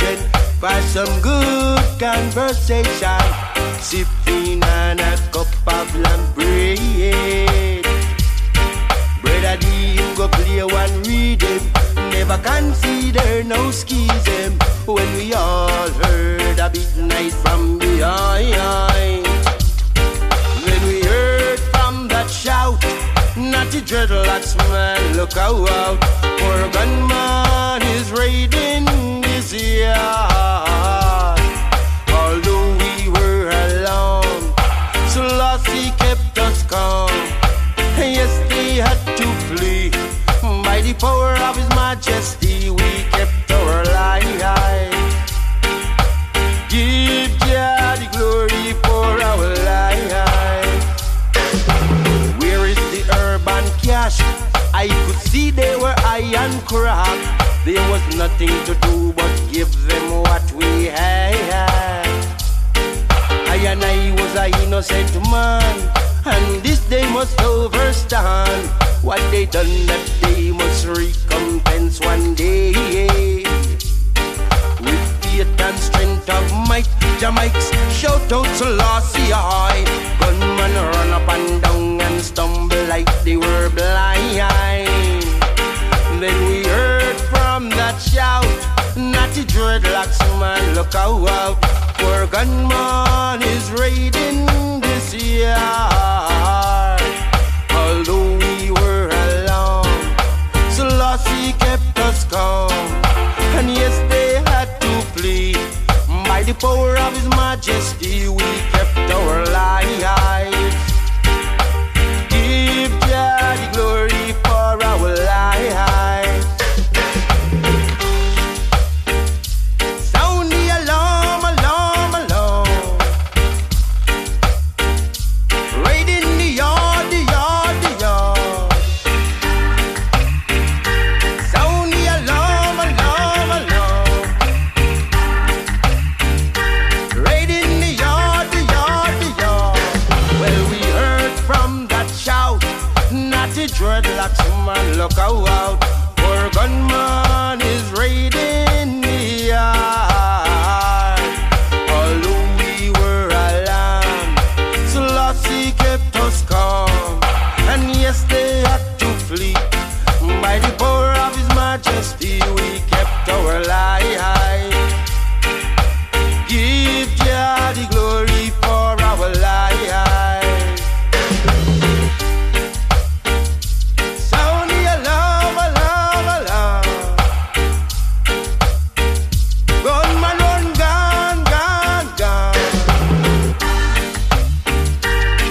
brethren for some good conversation, sipping on a cup of lamb bread. Brother D go play one rhythm, never consider no schism. When we all heard a big night from behind, when we heard from that shout, Natty dreadlocks man, look out, for gunman is raiding this yard. Although we were alone, Selassie kept us calm. Yes, they had to flee. By the power of His Majesty, we kept our life. Give Jah the glory for our life. Where is the urban cash? I could see they were high and crack. There was nothing to do but give them what we had. I and I was an innocent man, and this they must overstand. What they done that they must recompense one day. With faith and strength of might, Jamaics shout out Selassie I. Gunmen run up and down and stumble like they were blind. Then we heard from that shout, Natty dreadlocks man, look out, for gunman is raiding this yard. Although we were alone, Selassie kept us calm. And yes, they had to flee. By the power of His Majesty, we kept our lives. Give Jah the glory for our lives. Sound the alarm, alarm, alarm. Raid in the yard, the yard, the yard. Sound the alarm, alarm, alarm. Raid in the yard, the yard, the yard. Well, we heard from that shout, Natty dreadlocks man, look out, for gunman is raiding the yard. Although we were alarmed, Selassie kept us calm. And yes, they had to flee. By the power of His Majesty, we kept our lives. Give Jah the glory for our lives. Sound the alarm, alarm, alarm. Gunman run, gone, gone, gone.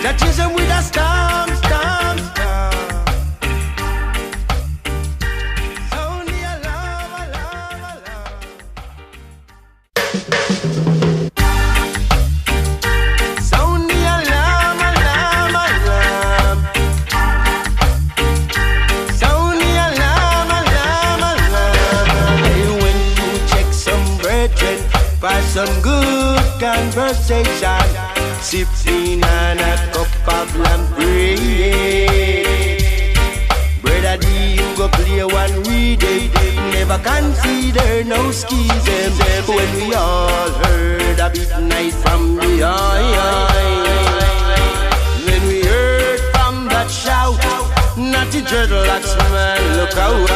That is him with a storm, storm, storm. Sound the alarm, alarm, alarm. Sound the alarm, alarm, alarm. Sound the alarm, alarm, alarm. I went to check some brethren for some good conversation, sipping on a cup of lamb bread. Brother D go play one rhythm, never consider no schism. When we all heard a big night from behind, when we heard from that shout, Natty dreadlocks man, look out.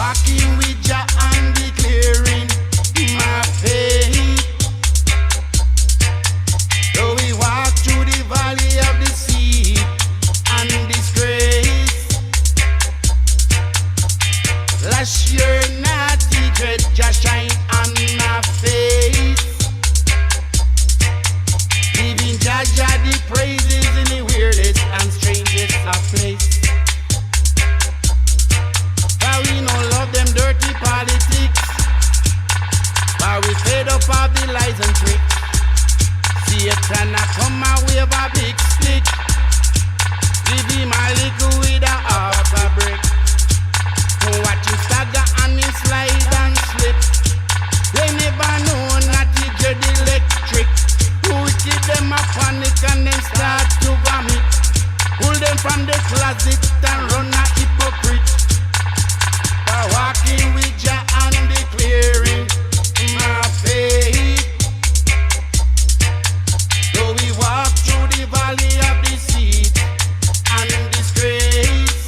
Walking with Jah and declaring my faith. Though we walk through the valley of the sea and disgrace, last year naughty dread just shine on my face. Giving Jah Jah the praises in the weirdest and strangest of place. But we no love them dirty politics, but we fed up of the lies and tricks. Satan a come and wave a big stick, give him a little with a half a brick. Watch him stagger and him slide and slip. They never know not he dread electric. Wicked them a panic and then start to vomit. Pull them from the closet and run a hypocrite. By walking with Jah and declaring my faith. Though we walk through the valley of deceit and disgrace,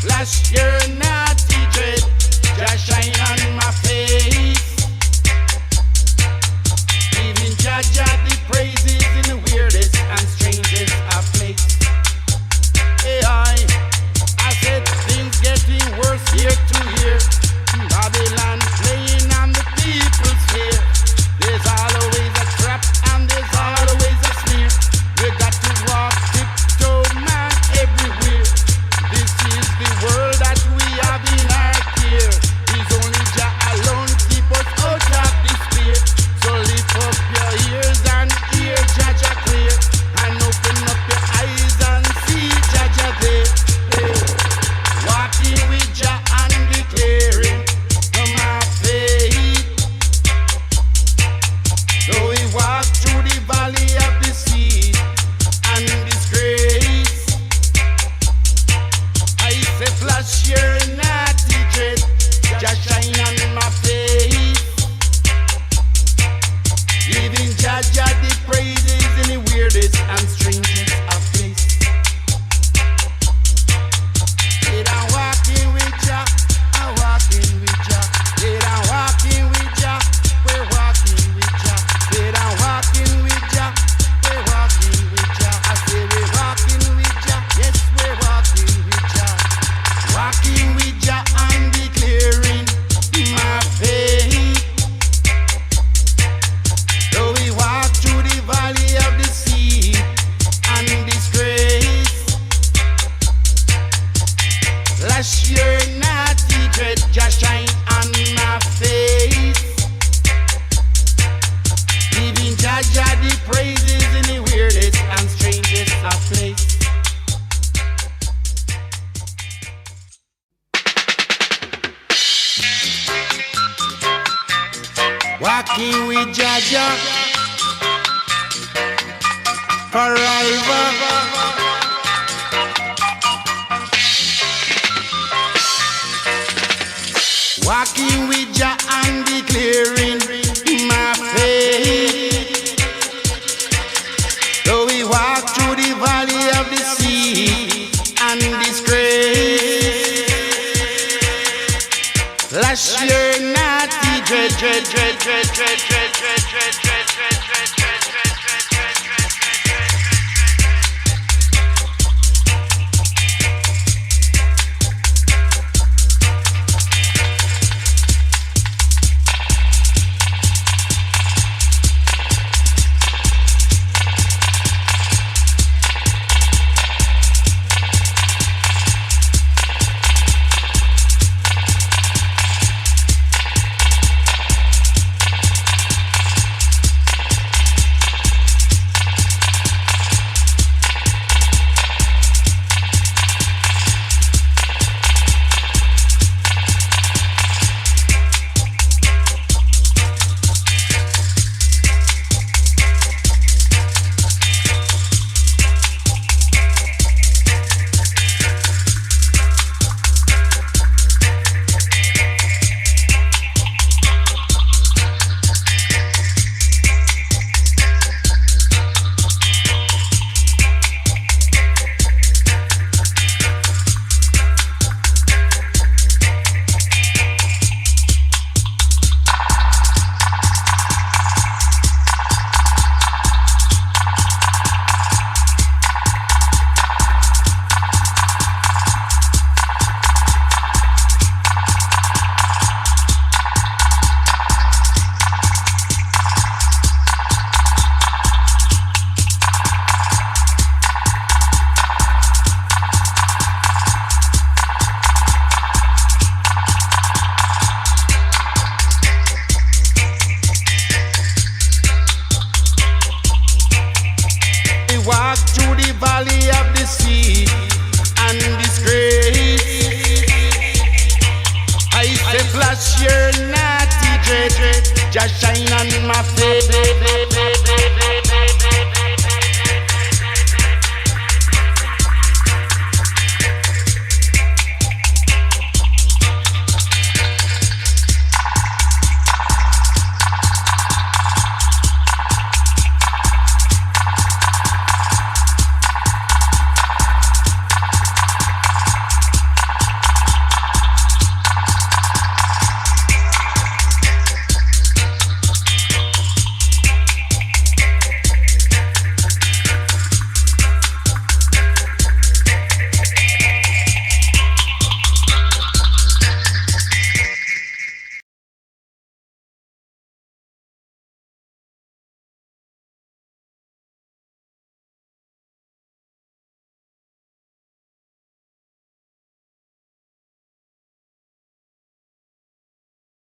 last year naughty dread Jah shine on my face. Giving Jah Jah the praises in the weirdest and strangest of place. Hey, I said things getting worse year to year. Babylon playing on the people's fear. There's always a trap and there's always a smear. We got to walk tiptoe, man, everywhere. This is the world that we have in our care. It's only Jah alone keep us out of despair. So lift up your ears and hear Jah Jah clear, and open up your eyes and see Jah Jah there. Hey. Walking with Jah and declaring my faith. Though we walk through the valley of the sea and disgrace, I say flash your naughty dread, Jah shine on my face. Giving Jah Jah the praises in the weirdest and strangest of place. Said I'm walking with Jah, I'm walking with Jah. Said I'm walking with Jah, we're walking with Jah. Said I'm walking with Jah, we're walking with Jah. I say we're walking with Jah, yes we're walking with Jah. Walking with Jah and declaring my faith. Though we walk through the valley of the sea and disgrace, last year naughty dread just shine on my face. Giving Jah Jah the praises in the weirdest and strangest of place. Walking with Jah Jah forever. Walking with Jah and declaring my faith. Though we walk through the valley of the sea and disgrace, last year naughty dread, dread, dread, dread, dread, dread, dread, dread, dread, dread, dread, dread, dread, dread, dread. Just your naughty dread, just shine on my face.